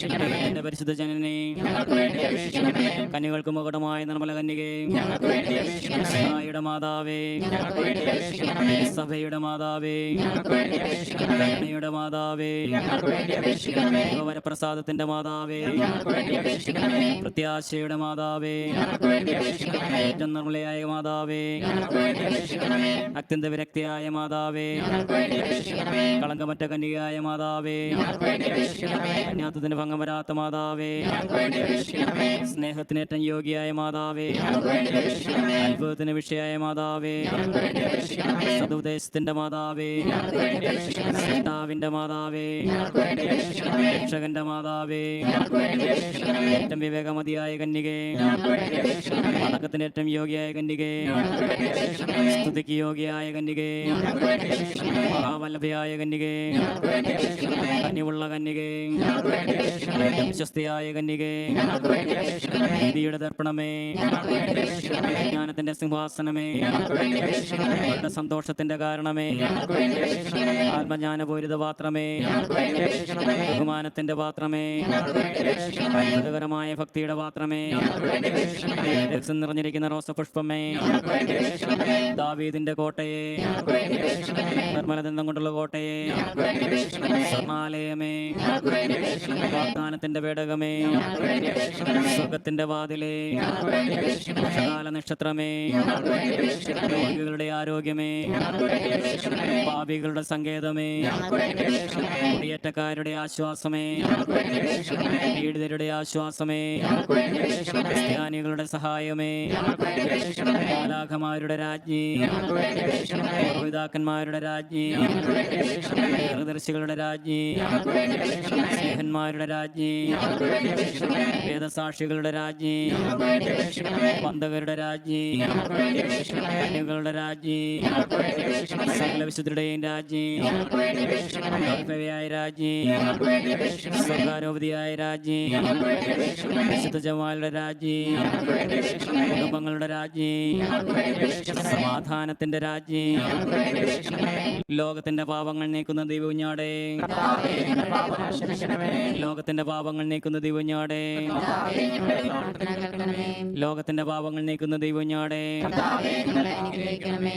[SPEAKER 1] എന്റെ പരിശുദ്ധ ജനനേ,
[SPEAKER 3] ഞങ്ങൾക്ക് വേണ്ടി അപേക്ഷിക്കണമേ.
[SPEAKER 1] കന്യകൾക്ക് മുകടമായ നിർമ്മല കന്യകേ,
[SPEAKER 3] ഞങ്ങൾക്ക് വേണ്ടി അപേക്ഷിക്കണമേ.
[SPEAKER 1] സഹായിയുടെ മാതാവേ,
[SPEAKER 3] ഞങ്ങൾക്ക് വേണ്ടി അപേക്ഷിക്കണമേ.
[SPEAKER 1] സഭയുടെ മാതാവേ,
[SPEAKER 3] ഞങ്ങൾക്ക് വേണ്ടി അപേക്ഷിക്കണമേ.
[SPEAKER 1] കരുണയുടെ മാതാവേ,
[SPEAKER 3] ഞങ്ങൾക്ക് വേണ്ടി അപേക്ഷിക്കണമേ.
[SPEAKER 1] വരപ്രസാദത്തിന്റെ മാതാവേ,
[SPEAKER 3] ഞങ്ങൾക്ക് വേണ്ടി അപേക്ഷിക്കണമേ.
[SPEAKER 1] പ്രത്യാശയുടെ മാതാവേ,
[SPEAKER 3] ഞങ്ങൾക്ക് വേണ്ടി അപേക്ഷിക്കണമേ.
[SPEAKER 1] ഏറ്റവും നിർമ്മലയായ മാതാവേ,
[SPEAKER 3] ഞങ്ങൾക്ക് വേണ്ടി അപേക്ഷിക്കണമേ.
[SPEAKER 1] അത്യന്ത വിരക്തിയായ മാതാവേ,
[SPEAKER 3] ഞങ്ങൾക്ക് വേണ്ടി അപേക്ഷിക്കണമേ.
[SPEAKER 1] കളങ്കമറ്റ കന്യകയായ മാതാവേ,
[SPEAKER 3] ഞങ്ങൾക്ക് വേണ്ടി അപേക്ഷിക്കണമേ.
[SPEAKER 1] കന്യാത്വത്തിന് ഭംഗം വരാത്ത മാതാവേ,
[SPEAKER 3] ഞങ്ങൾക്ക് വേണ്ടി അപേക്ഷിക്കണമേ.
[SPEAKER 1] സ്നേഹത്തിനേറ്റം യോഗ്യയായ മാതാവേ,
[SPEAKER 3] ഞങ്ങൾക്ക് വേണ്ടി അപേക്ഷിക്കണമേ.
[SPEAKER 1] അത്ഭുതത്തിന് വിഷയായ മാതാവേ,
[SPEAKER 3] ഞങ്ങൾക്ക് വേണ്ടി അപേക്ഷിക്കണമേ.
[SPEAKER 1] സതുപദേശത്തിന്റെ മാതാവേ,
[SPEAKER 3] ഞങ്ങൾക്ക് വേണ്ടി അപേക്ഷിക്കണമേ.
[SPEAKER 1] കർത്താവിന്റെ മാതാവേ,
[SPEAKER 3] ഞങ്ങൾക്ക് വേണ്ടി അപേക്ഷിക്കണമേ.
[SPEAKER 1] രക്ഷകന്റെ മാതാവേ,
[SPEAKER 3] ഞങ്ങൾക്ക് വേണ്ടി അപേക്ഷിക്കണമേ.
[SPEAKER 1] ഏറ്റവും വിവേകമതിയായ കന്യകേ,
[SPEAKER 3] ഞങ്ങൾക്ക് വേണ്ടി അപേക്ഷിക്കണമേ.
[SPEAKER 1] വണക്കത്തിന് ഏറ്റവും യോഗ്യയായ കന്യകേ,
[SPEAKER 3] ഞങ്ങൾക്ക് വേണ്ടി അപേക്ഷിക്കണമേ.
[SPEAKER 1] സ്തുതിക്ക് യോഗ്യയായ കന്യകേ,
[SPEAKER 3] ഞങ്ങൾക്ക് വേണ്ടി അപേക്ഷിക്കണമേ.
[SPEAKER 1] മഹാവല്ലഭയായ കന്യകേ,
[SPEAKER 3] ഞങ്ങൾക്ക് വേണ്ടി അപേക്ഷിക്കണമേ.
[SPEAKER 1] കനിവുള്ള കന്യകേ,
[SPEAKER 3] ഞങ്ങൾക്ക് വേണ്ടി അപേക്ഷിക്കണമേ.
[SPEAKER 1] വിശ്വസ്തയായ കന്യകേ,
[SPEAKER 3] ഞങ്ങൾക്ക് വേണ്ടി അപേക്ഷിക്കണമേ.
[SPEAKER 1] നീതിയുടെ ദർപ്പണമേ,
[SPEAKER 3] ഞങ്ങൾക്ക് വേണ്ടി അപേക്ഷിക്കണമേ.
[SPEAKER 1] ജ്ഞാനത്തിന്റെ സിംഹാസനമേ,
[SPEAKER 3] ഞങ്ങൾക്ക് വേണ്ടി അപേക്ഷിക്കണമേ.
[SPEAKER 1] അവരുടെ സന്തോഷത്തിന്റെ കാരണമേ,
[SPEAKER 3] ഞങ്ങൾക്ക് വേണ്ടി അപേക്ഷിക്കണമേ.
[SPEAKER 1] ആത്മജ്ഞാനപൂരിത പാത്രമേ,
[SPEAKER 3] ഞങ്ങൾക്ക് വേണ്ടി അപേക്ഷിക്കണമേ.
[SPEAKER 1] ബഹുമാനത്തിന്റെ പാത്രമേ,
[SPEAKER 3] ഞങ്ങൾക്ക് വേണ്ടി അപേക്ഷിക്കണമേ.
[SPEAKER 1] മൃദുകരമായ ഭക്തിയുടെ പാത്രമേ,
[SPEAKER 3] ഞങ്ങൾക്ക് വേണ്ടി അപേക്ഷിക്കണമേ.
[SPEAKER 1] രക്തം നിറഞ്ഞിരിക്കുന്ന റോസപുഷ്പമേ,
[SPEAKER 3] ഞങ്ങൾക്ക് വേണ്ടി അപേക്ഷിക്കണമേ.
[SPEAKER 1] ദാവീദിന്റെ കോട്ടയെ,
[SPEAKER 3] ഞങ്ങൾക്ക് വേണ്ടി അപേക്ഷിക്കണമേ.
[SPEAKER 1] നിർമ്മലദന്തം കൊണ്ടുള്ള കോട്ടയെ,
[SPEAKER 3] ഞങ്ങൾക്ക് വേണ്ടി അപേക്ഷിക്കണമേ.
[SPEAKER 1] സ്വർണ്ണാലയമേ,
[SPEAKER 3] ഞങ്ങൾക്ക് വേണ്ടി അപേക്ഷിക്കണമേ.
[SPEAKER 1] വാഗ്ദാനത്തിന്റെ പേടകമേ,
[SPEAKER 3] ഞങ്ങൾക്ക് വേണ്ടി അപേക്ഷിക്കണമേ.
[SPEAKER 1] സ്വർഗത്തിന്റെ വാതിലേ,
[SPEAKER 3] ഞങ്ങൾക്ക് വേണ്ടി അപേക്ഷിക്കണമേ.
[SPEAKER 1] കാല നക്ഷത്രമേ,
[SPEAKER 3] ഞങ്ങൾക്ക് വേണ്ടി അപേക്ഷിക്കണമേ.
[SPEAKER 1] രോഗികളുടെ ആരോഗ്യമേ,
[SPEAKER 3] ഞങ്ങൾക്ക് വേണ്ടി അപേക്ഷിക്കണമേ.
[SPEAKER 1] പാപികളുടെ സങ്കേതമേ,
[SPEAKER 3] ഞങ്ങൾക്ക് വേണ്ടി അപേക്ഷിക്കണമേ.
[SPEAKER 1] കുടിയേറ്റക്കാരുടെ ആശ്വാസമേ,
[SPEAKER 3] ഞങ്ങൾക്ക് വേണ്ടി അപേക്ഷിക്കണമേ.
[SPEAKER 1] പീഡിതരുടെ ആശ്വാസമേ,
[SPEAKER 3] ഞങ്ങൾക്ക് വേണ്ടി അപേക്ഷിക്കണമേ.
[SPEAKER 1] ക്രിസ്ത്യാനികളുടെ സഹായമേ,
[SPEAKER 3] ഞങ്ങൾക്ക് വേണ്ടി അപേക്ഷിക്കണമേ.
[SPEAKER 1] മാലാഖമാരുടെ രാജ്ഞി,
[SPEAKER 3] ഞങ്ങൾക്ക് വേണ്ടി അപേക്ഷിക്കണമേ.
[SPEAKER 1] പൂർവ്വപിതാക്കന്മാരുടെ രാജ്ഞി,
[SPEAKER 3] ഞങ്ങൾക്ക് വേണ്ടി അപേക്ഷിക്കണമേ.
[SPEAKER 1] ദീർഘദർശികളുടെ രാജ്ഞി,
[SPEAKER 3] ഞങ്ങൾക്ക് വേണ്ടി അപേക്ഷിക്കണമേ.
[SPEAKER 1] സ്നേഹന്മാരുടെ രാജ്ഞി,
[SPEAKER 3] ഞങ്ങൾക്ക് വേണ്ടി അപേക്ഷിക്കണമേ.
[SPEAKER 1] വേദസാക്ഷികളുടെ രാജ്ഞി,
[SPEAKER 3] ഞങ്ങൾക്ക് വേണ്ടി അപേക്ഷിക്കണമേ.
[SPEAKER 1] വന്ധകരുടെ രാജ്ഞി,
[SPEAKER 3] ഞങ്ങൾക്ക് വേണ്ടി അപേക്ഷിക്കണമേ.
[SPEAKER 1] കന്യകളുടെ രാജ്ഞി,
[SPEAKER 3] ഞങ്ങൾക്ക് വേണ്ടി അപേക്ഷിക്കണമേ.
[SPEAKER 1] സകല വിശുദ്ധരുടെയും രാജ്ഞി,
[SPEAKER 3] ഞങ്ങൾക്ക് വേണ്ടി അപേക്ഷിക്കണമേ.
[SPEAKER 1] ഭവ്യയായ രാജ്ഞി,
[SPEAKER 3] ഞങ്ങൾക്ക് വേണ്ടി അപേക്ഷിക്കണമേ.
[SPEAKER 1] സ്വർഗാരോപതിയായ രാജ്ഞി,
[SPEAKER 3] ഞങ്ങൾക്ക് വേണ്ടി അപേക്ഷിക്കണമേ.
[SPEAKER 1] വിശുദ്ധ ജമാലുടെ രാജ്ഞി,
[SPEAKER 3] ഞങ്ങൾക്ക് വേണ്ടി അപേക്ഷിക്കണമേ.
[SPEAKER 1] കുടുംബങ്ങളുടെ രാജ്ഞി,
[SPEAKER 3] ഞങ്ങൾക്ക് വേണ്ടി അപേക്ഷിക്കണമേ.
[SPEAKER 1] സമാധാനത്തിന്റെ രാജ്ഞി,
[SPEAKER 3] ഞങ്ങൾക്ക് വേണ്ടി അപേക്ഷിക്കണമേ.
[SPEAKER 1] ലോകത്തിന്റെ പാപങ്ങൾ നീക്കുന്ന ദൈവഞ്ഞാടേ,
[SPEAKER 3] കർത്താവേ, ഞങ്ങളുടെ പാപങ്ങൾ ക്ഷമിക്കണമേ.
[SPEAKER 1] ലോകത്തിന്റെ പാപങ്ങൾ നീക്കുന്ന ദൈവഞ്ഞാടേ,
[SPEAKER 3] കർത്താവേ, ഞങ്ങളുടെ പ്രാർത്ഥന
[SPEAKER 4] കേൾക്കണമേ.
[SPEAKER 1] ലോകത്തിന്റെ പാപങ്ങൾ നീക്കുന്ന ദൈവഞ്ഞാടേ,
[SPEAKER 3] കർത്താവേ,
[SPEAKER 4] ഞങ്ങളെ അനുഗ്രഹിക്കണമേ.